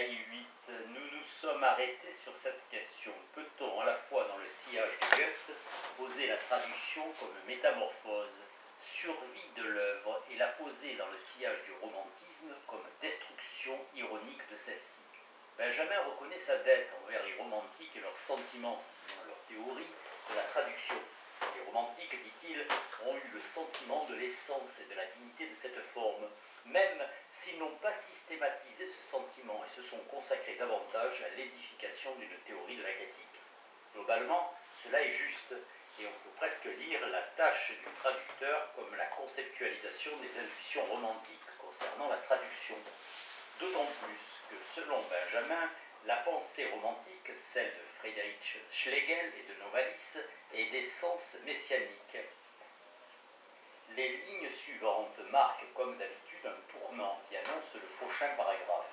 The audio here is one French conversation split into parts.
bouteille 8, nous nous sommes arrêtés sur cette question. Peut-on, à la fois dans le sillage de Goethe, poser la traduction comme métamorphose, survie de l'œuvre, et la poser dans le sillage du romantisme comme destruction ironique de celle-ci? Benjamin reconnaît sa dette envers les romantiques et leurs sentiments, sinon leur théorie, de la traduction. Les romantiques, dit-il, ont eu le sentiment de l'essence et de la dignité de cette forme, même s'ils n'ont pas systématisé ce sentiment et se sont consacrés davantage à l'édification d'une théorie de la critique. Globalement, cela est juste, et on peut presque lire la tâche du traducteur comme la conceptualisation des intuitions romantiques concernant la traduction. D'autant plus que, selon Benjamin, la pensée romantique, celle de Friedrich Schlegel et de Novalis, est d'essence messianique. Les lignes suivantes marquent comme d'habitude un tournant qui annonce le prochain paragraphe.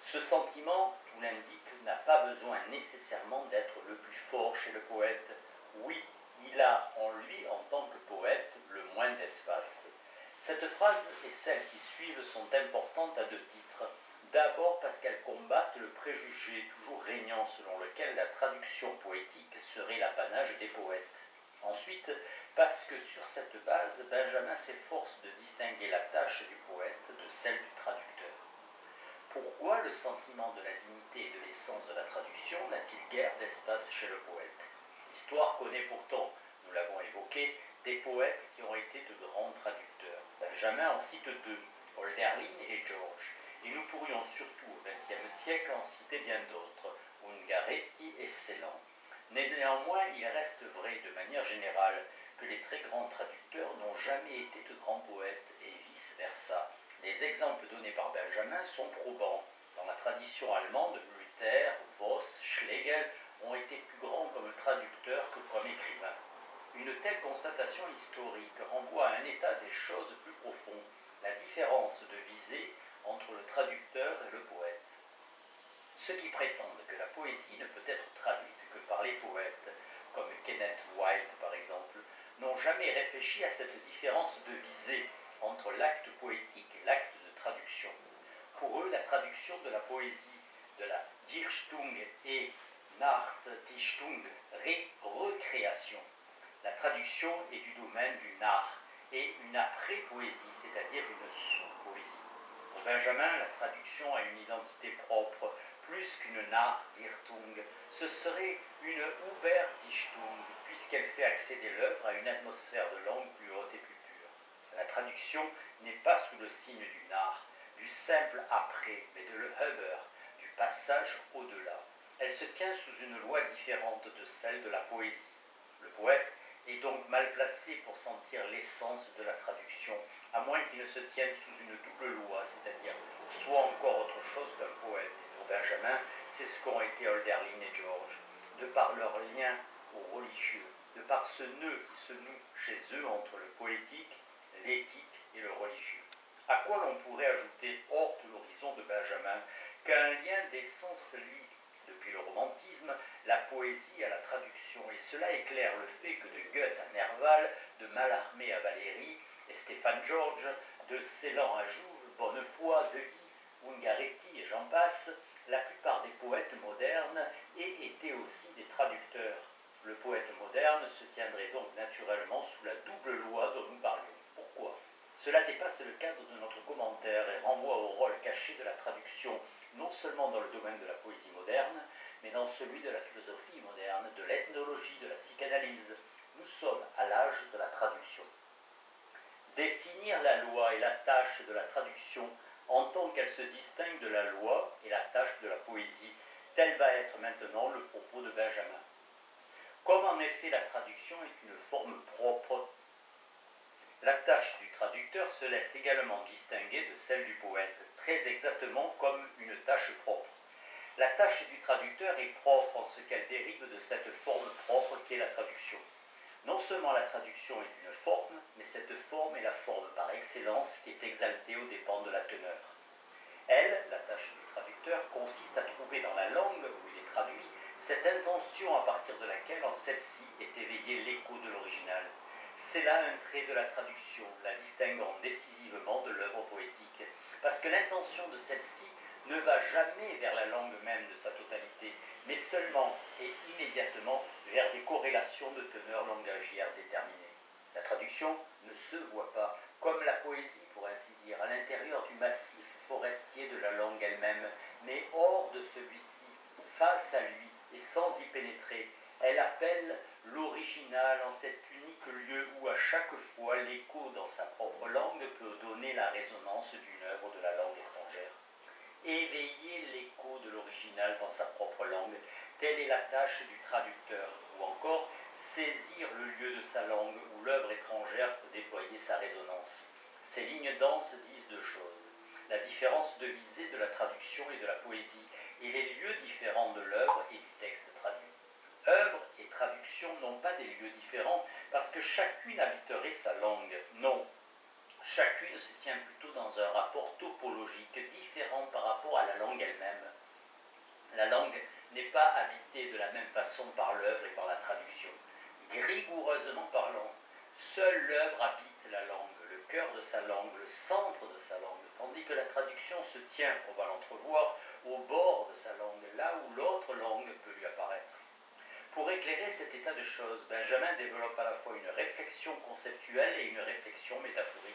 Ce sentiment, tout l'indique, n'a pas besoin nécessairement d'être le plus fort chez le poète. Oui, il a en lui, en tant que poète, le moins d'espace. Cette phrase et celles qui suivent sont importantes à deux titres. D'abord parce qu'elles combattent le préjugé toujours régnant selon lequel la traduction poétique serait l'apanage des poètes. Ensuite, parce que sur cette base, Benjamin s'efforce de distinguer la tâche du poète de celle du traducteur. Pourquoi le sentiment de la dignité et de l'essence de la traduction n'a-t-il guère d'espace chez le poète? L'histoire connaît pourtant, nous l'avons évoqué, des poètes qui ont été de grands traducteurs. Benjamin en cite deux, Hölderlin et George, et nous pourrions surtout au XXe siècle en citer bien d'autres, Ungaretti et Celan. Néanmoins, il reste vrai de manière générale que les très grands traducteurs n'ont jamais été de grands poètes et vice-versa. Les exemples donnés par Benjamin sont probants. Dans la tradition allemande, Luther, Voss, Schlegel ont été plus grands comme traducteurs que comme écrivains. Une telle constatation historique renvoie à un état des choses plus profond, la différence de visée entre le traducteur et le poète. Ceux qui prétendent que la poésie ne peut être traduite que par les poètes, comme Kenneth White par exemple, n'ont jamais réfléchi à cette différence de visée entre l'acte poétique et l'acte de traduction. Pour eux, la traduction de la poésie, de la Dichtung et Nachdichtung, recréation. La traduction est du domaine du Nach et une après-poésie, c'est-à-dire une sous-poésie. Pour Benjamin, la traduction a une identité propre, plus qu'une Nachdichtung. Ce serait une Überdichtung, puisqu'elle fait accéder l'œuvre à une atmosphère de langue plus haute et plus pure. La traduction n'est pas sous le signe du Nach, du simple après, mais de le Über, du passage au-delà. Elle se tient sous une loi différente de celle de la poésie. Le poète est donc mal placé pour sentir l'essence de la traduction, à moins qu'il ne se tienne sous une double loi, c'est-à-dire soit encore autre chose qu'un poète. Et pour Benjamin, c'est ce qu'ont été Hölderlin et George, de par leur lien au religieux, de par ce nœud qui se noue chez eux entre le poétique, l'éthique et le religieux. À quoi l'on pourrait ajouter, hors de l'horizon de Benjamin, qu'un lien d'essence lie, depuis le romantisme, la poésie à la traduction, et cela éclaire le fait que de Goethe à Nerval, de Mallarmé à Valéry et Stéphane George, de Celan à Jouve, Bonnefoy, De Guy, Ungaretti et j'en passe, la plupart des poètes modernes aient été aussi des traducteurs. Le poète moderne se tiendrait donc naturellement sous la double loi dont nous parlions. Pourquoi? Cela dépasse le cadre de notre commentaire et renvoie au rôle caché de la traduction, non seulement dans le domaine de la poésie moderne, mais dans celui de la philosophie moderne, de l'ethnologie, de la psychanalyse. Nous sommes à l'âge de la traduction. Définir la loi et la tâche de la traduction en tant qu'elle se distingue de la loi et la tâche de la poésie, tel va être maintenant le propos de Benjamin. Comme en effet la traduction est une forme propre, la tâche du traducteur se laisse également distinguer de celle du poète, très exactement comme une tâche propre. La tâche du traducteur est propre en ce qu'elle dérive de cette forme propre qu'est la traduction. Non seulement la traduction est une forme, mais cette forme est la forme par excellence qui est exaltée aux dépens de la teneur. Elle, la tâche du traducteur, consiste à trouver dans la langue où il est traduit cette intention à partir de laquelle en celle-ci est éveillé l'écho de l'original. C'est là un trait de la traduction, la distinguant décisivement de l'œuvre poétique, parce que l'intention de celle-ci ne va jamais vers la langue même de sa totalité, mais seulement et immédiatement vers des corrélations de teneur langagière déterminées. La traduction ne se voit pas, comme la poésie pour ainsi dire, à l'intérieur du massif forestier de la langue elle-même, mais hors de celui-ci, face à lui et sans y pénétrer. Elle appelle l'original en cet unique lieu où à chaque fois l'écho dans sa propre langue peut donner la résonance d'une œuvre de la langue étrangère. Éveiller l'écho de l'original dans sa propre langue, telle est la tâche du traducteur, ou encore saisir le lieu de sa langue où l'œuvre étrangère peut déployer sa résonance. Ces lignes denses disent deux choses: la différence de visée de la traduction et de la poésie, et les lieux différents de l'œuvre et du texte traduit. Œuvre et traduction n'ont pas des lieux différents parce que chacune habiterait sa langue. Non, chacune se tient plutôt dans un rapport topologique différent par rapport à la langue elle-même. La langue n'est pas habitée de la même façon par l'œuvre et par la traduction. Rigoureusement parlant, seule l'œuvre habite la langue, le cœur de sa langue, le centre de sa langue, tandis que la traduction se tient, on va l'entrevoir, au bord de sa langue, là où l'autre langue peut lui apparaître. Pour éclairer cet état de choses, Benjamin développe à la fois une réflexion conceptuelle et une réflexion métaphorique.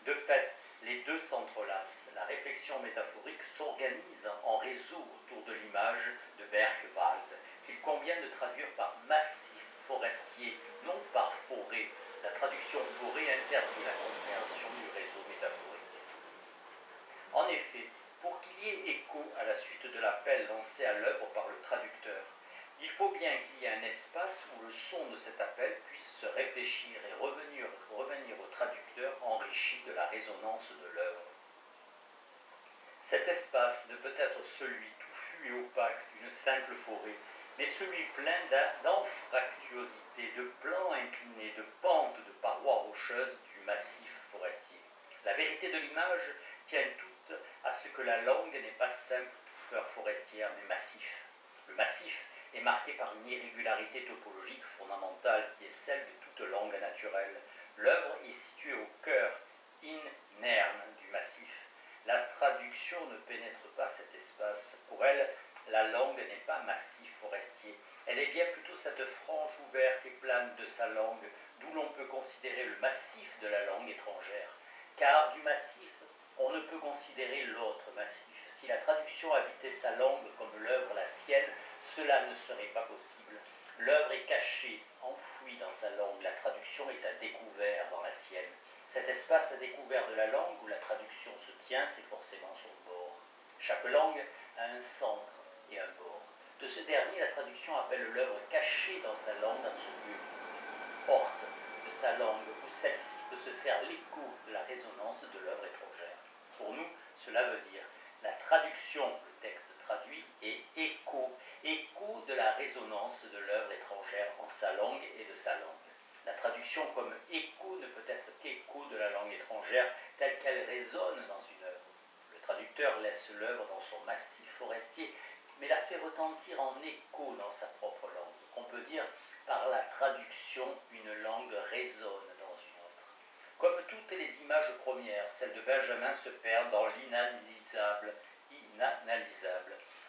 De fait, les deux s'entrelacent. La réflexion métaphorique s'organise en réseau autour de l'image de Bergwald, qu'il convient de traduire par massif forestier, non par forêt. La traduction forêt interdit la compréhension du réseau métaphorique. En effet, pour qu'il y ait écho à la suite de l'appel lancé à l'œuvre par le traducteur, il faut bien qu'il y ait un espace où le son de cet appel puisse se réfléchir et revenir au traducteur enrichi de la résonance de l'œuvre. Cet espace ne peut être celui touffu et opaque d'une simple forêt, mais celui plein d'anfractuosité, de plans inclinés, de pentes, de parois rocheuses du massif forestier. La vérité de l'image tient toute à ce que la langue n'est pas simple touffeur forestière, mais massif. Le massif est marqué par une irrégularité topologique fondamentale qui est celle de toute langue naturelle. L'œuvre est située au cœur inerne du massif. La traduction ne pénètre pas cet espace. Pour elle, la langue n'est pas massif forestier. Elle est bien plutôt cette frange ouverte et plane de sa langue, d'où l'on peut considérer le massif de la langue étrangère. Car du massif, on ne peut considérer l'autre massif. Si la traduction habitait sa langue comme l'œuvre la sienne, cela ne serait pas possible. L'œuvre est cachée, enfouie dans sa langue, la traduction est à découvert dans la sienne. Cet espace à découvert de la langue où la traduction se tient, c'est forcément son bord. Chaque langue a un centre et un bord. De ce dernier, la traduction appelle l'œuvre cachée dans sa langue, dans ce lieu unique, porte de sa langue, où celle-ci peut se faire l'écho de la résonance de l'œuvre étrangère. Pour nous, cela veut dire la traduction, le texte traduit, et écho de la résonance de l'œuvre étrangère en sa langue et de sa langue. La traduction comme écho ne peut être qu'écho de la langue étrangère telle qu'elle résonne dans une œuvre. Le traducteur laisse l'œuvre dans son massif forestier, mais la fait retentir en écho dans sa propre langue. On peut dire par la traduction, une langue résonne dans une autre. Comme toutes les images premières, celles de Benjamin se perdent dans l'inanalysable.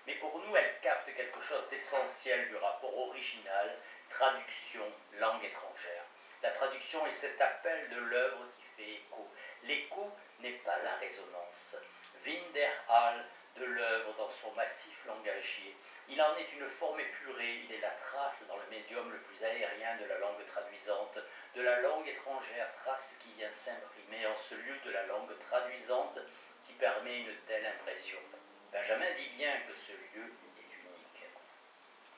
Mais pour nous, elles captent quelque chose d'essentiel du rapport original, traduction, langue étrangère. La traduction est cet appel de l'œuvre qui fait écho. L'écho n'est pas la résonance. Widerhall de l'œuvre dans son massif langagier. Il en est une forme épurée, il est la trace dans le médium le plus aérien de la langue traduisante, de la langue étrangère, trace qui vient s'imprimer en ce lieu de la langue traduisante qui permet une telle impression. Benjamin dit bien que ce lieu est unique.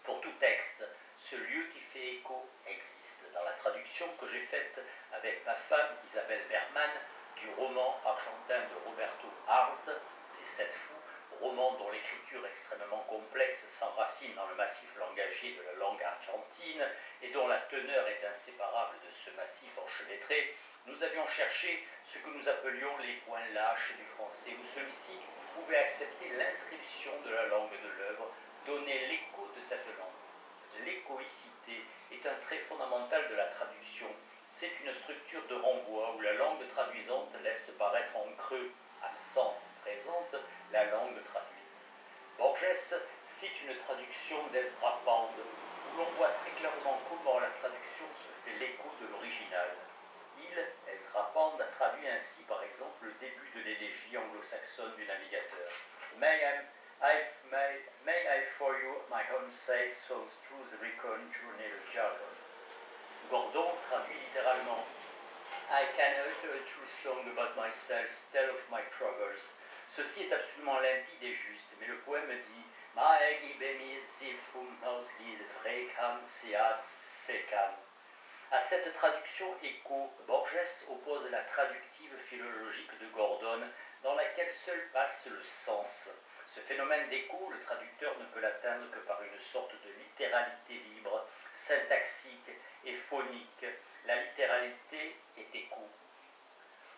Pour tout texte, ce lieu qui fait écho existe. Dans la traduction que j'ai faite avec ma femme Isabelle Berman du roman argentin de Roberto Arlt, Les Sept Fous, roman dont l'écriture extrêmement complexe s'enracine dans le massif langagier de la langue argentine et dont la teneur est inséparable de ce massif enchevêtré, nous avions cherché ce que nous appelions les points lâches du français, où celui-ci pouvait accepter l'inscription de la langue de l'œuvre, donner l'écho de cette langue. L'échoïcité est un trait fondamental de la traduction. C'est une structure de renvoi où la langue traduisante laisse paraître en creux, absent, présente, la langue traduite. Borges cite une traduction d'Ezra Pound où l'on voit très clairement comment la traduction se fait l'écho de l'original. Ezra Pound, a traduit ainsi par exemple le début de l'élégie anglo-saxonne du navigateur. May I for you my own sake songs through the recon journey of jargon. Gordon traduit littéralement I can utter a true song about myself, tell of my troubles. Ceci est absolument limpide et juste, mais le poème dit à cette traduction écho, Borges oppose la traductive philologique de Gordon, dans laquelle seul passe le sens. Ce phénomène d'écho, le traducteur ne peut l'atteindre que par une sorte de littéralité libre, syntaxique et phonique. La littéralité est écho.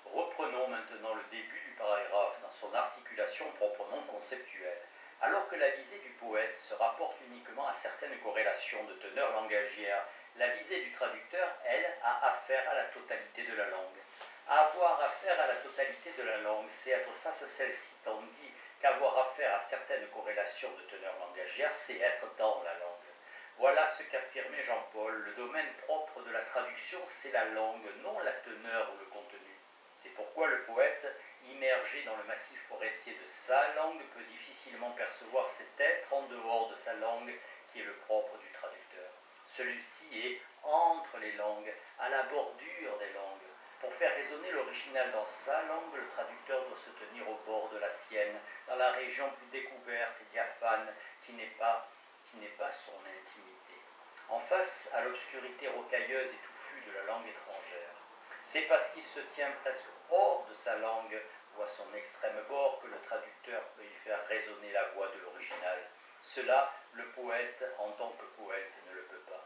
Reprenons maintenant le début du paragraphe dans son articulation proprement conceptuelle. Alors que la visée du poète se rapporte uniquement à certaines corrélations de teneur langagière, la visée du traducteur, elle, a affaire à la totalité de la langue. Avoir affaire à la totalité de la langue, c'est être face à celle-ci, tandis qu'avoir affaire à certaines corrélations de teneur langagière, c'est être dans la langue. Voilà ce qu'affirmait Jean-Paul. Le domaine propre de la traduction, c'est la langue, non la teneur ou le contenu. C'est pourquoi le poète, immergé dans le massif forestier de sa langue, peut difficilement percevoir cet être en dehors de sa langue qui est le propre du traducteur. Celui-ci est entre les langues, à la bordure des langues. Pour faire résonner l'original dans sa langue, le traducteur doit se tenir au bord de la sienne, dans la région plus découverte et diaphane qui n'est pas son intimité. En face à l'obscurité rocailleuse et touffue de la langue étrangère. C'est parce qu'il se tient presque hors de sa langue, ou à son extrême bord, que le traducteur peut y faire résonner la voix de l'original. Cela, le poète, en tant que poète, ne le peut pas.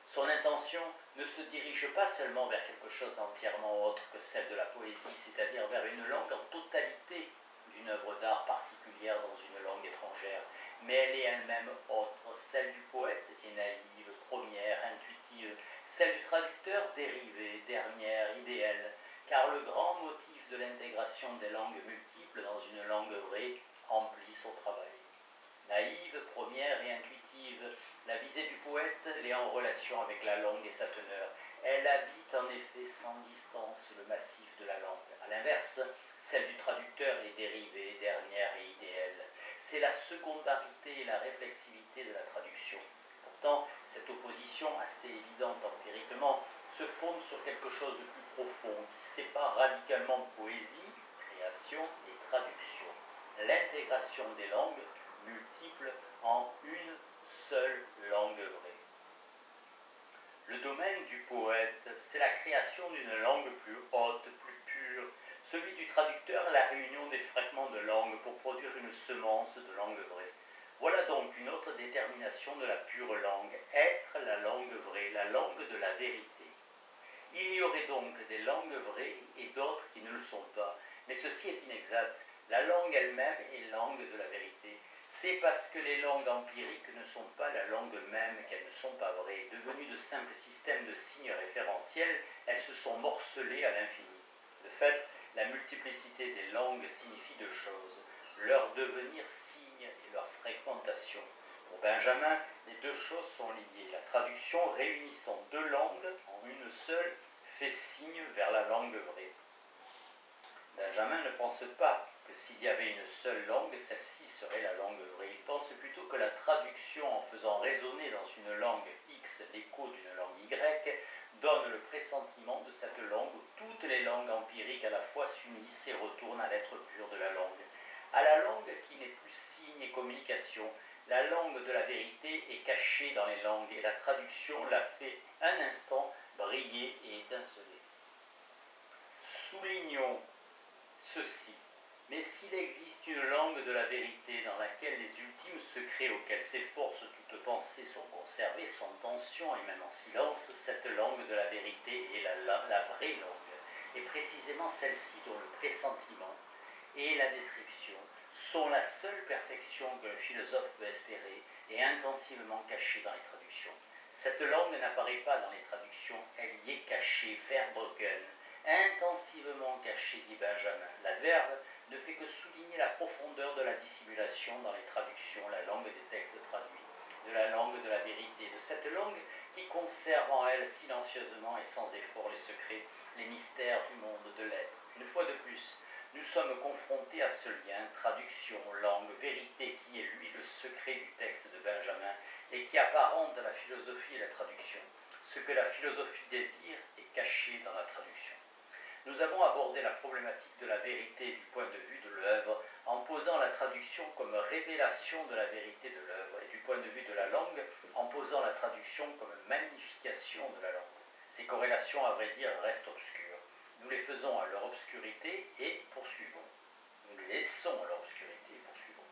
Son intention ne se dirige pas seulement vers quelque chose d'entièrement autre que celle de la poésie, c'est-à-dire vers une langue en totalité d'une œuvre d'art particulière dans une langue étrangère, mais elle est elle-même autre. Celle du poète est naïve, première, intuitive, celle du traducteur dérivée, dernière, idéale, car le grand motif de l'intégration des langues multiples dans une langue vraie emplit son travail. Naïve, première et intuitive, la visée du poète l'est en relation avec la langue et sa teneur. Elle habite en effet sans distance le massif de la langue. A l'inverse, celle du traducteur est dérivée, dernière et idéale. C'est la secondarité et la réflexivité de la traduction. Pourtant, cette opposition, assez évidente empiriquement, se fonde sur quelque chose de plus profond qui sépare radicalement poésie, création et traduction. L'intégration des langues multiples en une seule langue vraie. Le domaine du poète, c'est la création d'une langue plus haute, plus pure. Celui du traducteur, la réunion des fragments de langue pour produire une semence de langue vraie. Voilà donc une autre détermination de la pure langue, être la langue vraie, la langue de la vérité. Il y aurait donc des langues vraies et d'autres qui ne le sont pas, mais ceci est inexact. La langue elle-même est langue de la vérité. C'est parce que les langues empiriques ne sont pas la langue même qu'elles ne sont pas vraies. Devenues de simples systèmes de signes référentiels, elles se sont morcelées à l'infini. De fait, la multiplicité des langues signifie deux choses, leur devenir signe et leur fragmentation. Pour Benjamin, les deux choses sont liées. La traduction réunissant deux langues en une seule fait signe vers la langue vraie. Benjamin ne pense pas que s'il y avait une seule langue, celle-ci serait la langue vraie. Il pense plutôt que la traduction, en faisant résonner dans une langue X l'écho d'une langue Y, donne le pressentiment de cette langue où toutes les langues empiriques à la fois s'unissent et retournent à l'être pur de la langue. À la langue qui n'est plus signe et communication, la langue de la vérité est cachée dans les langues et la traduction la fait un instant briller et étinceler. Soulignons ceci. Mais s'il existe une langue de la vérité dans laquelle les ultimes secrets auxquels s'efforce toute pensée sont conservés sans tension et même en silence, cette langue de la vérité est la vraie langue, et précisément celle-ci dont le pressentiment et la description sont la seule perfection que le philosophe peut espérer et intensivement cachée dans les traductions. Cette langue n'apparaît pas dans les traductions, elle y est cachée, verbogen, intensivement caché, dit Benjamin. L'adverbe ne fait que souligner la profondeur de la dissimulation dans les traductions, la langue des textes traduits, de la langue de la vérité, de cette langue qui conserve en elle silencieusement et sans effort les secrets, les mystères du monde de l'être. Une fois de plus, nous sommes confrontés à ce lien, traduction, langue, vérité, qui est lui le secret du texte de Benjamin et qui apparente à la philosophie et la traduction. Ce que la philosophie désire est caché dans la traduction. Nous avons abordé la problématique de la vérité du point de vue de l'œuvre en posant la traduction comme révélation de la vérité de l'œuvre et du point de vue de la langue en posant la traduction comme magnification de la langue. Ces corrélations, à vrai dire, restent obscures. Nous les faisons à leur obscurité et poursuivons. Nous les laissons à leur obscurité et poursuivons.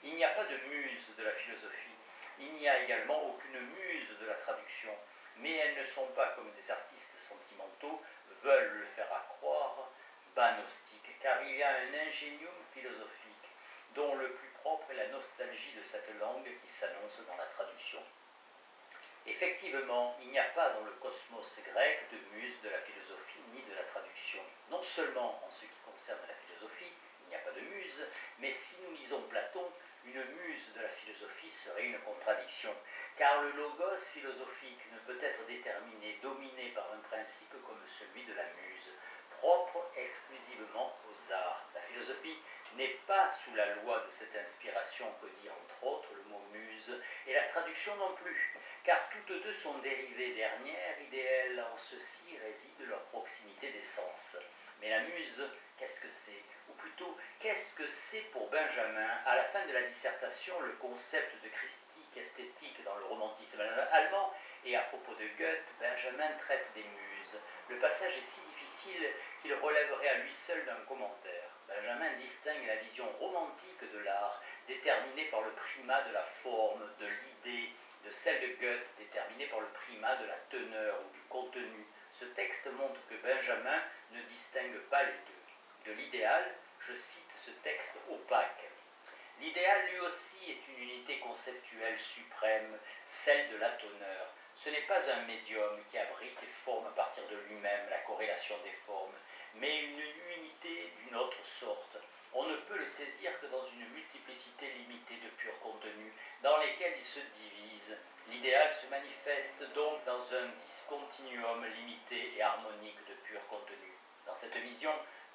Il n'y a pas de muse de la philosophie. Il n'y a également aucune muse de la traduction. Mais elles ne sont pas comme des artistes sentimentaux veulent le faire accroire, banostique, car il y a un ingénium philosophique dont le plus propre est la nostalgie de cette langue qui s'annonce dans la traduction. Effectivement, il n'y a pas dans le cosmos grec de muse de la philosophie ni de la traduction. Non seulement en ce qui concerne la philosophie, il n'y a pas de muse, mais si nous lisons Platon, une muse de la philosophie serait une contradiction, car le logos philosophique ne peut être déterminé, dominé par un principe comme celui de la muse, propre exclusivement aux arts. La philosophie n'est pas sous la loi de cette inspiration que dit entre autres le mot muse, et la traduction non plus, car toutes deux sont dérivées dernières, idéales, en ceci réside leur proximité d'essence. Mais la muse, qu'est-ce que c'est? Ou plutôt, qu'est-ce que c'est pour Benjamin? À la fin de la dissertation, le concept de christique esthétique dans le romantisme allemand, et à propos de Goethe, Benjamin traite des muses. Le passage est si difficile qu'il relèverait à lui seul d'un commentaire. Benjamin distingue la vision romantique de l'art, déterminée par le primat de la forme, de l'idée, de celle de Goethe, déterminée par le primat de la teneur ou du contenu. Ce texte montre que Benjamin ne distingue pas les deux. De l'idéal, je cite ce texte opaque. L'idéal lui aussi est une unité conceptuelle suprême, celle de la teneur. Ce n'est pas un médium qui abrite les formes à partir de lui-même, la corrélation des formes, mais une unité d'une autre sorte. On ne peut le saisir que dans une multiplicité limitée de purs contenus, dans lesquels il se divise. L'idéal se manifeste donc dans un discontinuum limité et harmonique de purs contenus. Dans cette vision,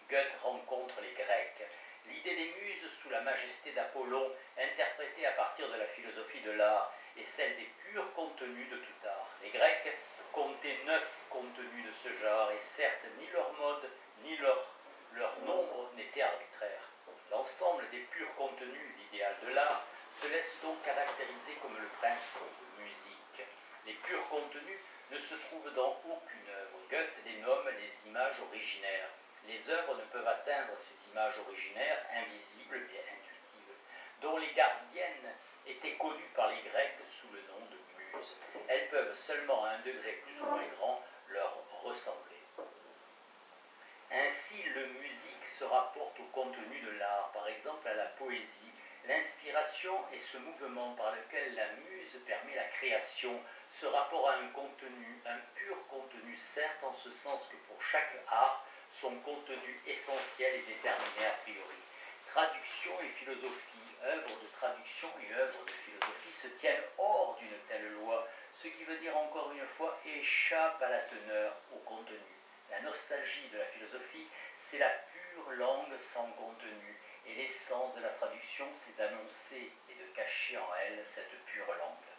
Goethe rencontre les Grecs. L'idée des muses sous la majesté d'Apollon, interprétée à partir de la philosophie de l'art, est celle des purs contenus de tout art. Les Grecs comptaient 9 contenus de ce genre, et certes, ni leur mode, ni leur nombre n'étaient arbitraires. L'ensemble des purs contenus, l'idéal de l'art, se laisse donc caractériser comme le principe musique. Les purs contenus ne se trouvent dans aucune œuvre. Goethe les nomme les images originaires. Les œuvres ne peuvent atteindre ces images originaires, invisibles mais intuitives, dont les gardiennes étaient connues par les Grecs sous le nom de muses. Elles peuvent seulement à un degré plus ou moins grand leur ressembler. Ainsi, le musique se rapporte au contenu de l'art, par exemple à la poésie. L'inspiration est ce mouvement par lequel la muse permet la création, ce rapport à un contenu, un pur contenu, certes en ce sens que pour chaque art, son contenu essentiel est déterminé a priori. Traduction et philosophie, œuvre de traduction et œuvre de philosophie se tiennent hors d'une telle loi, ce qui veut dire encore une fois échappe à la teneur, au contenu. La nostalgie de la philosophie, c'est la pure langue sans contenu, et l'essence de la traduction, c'est d'annoncer et de cacher en elle cette pure langue.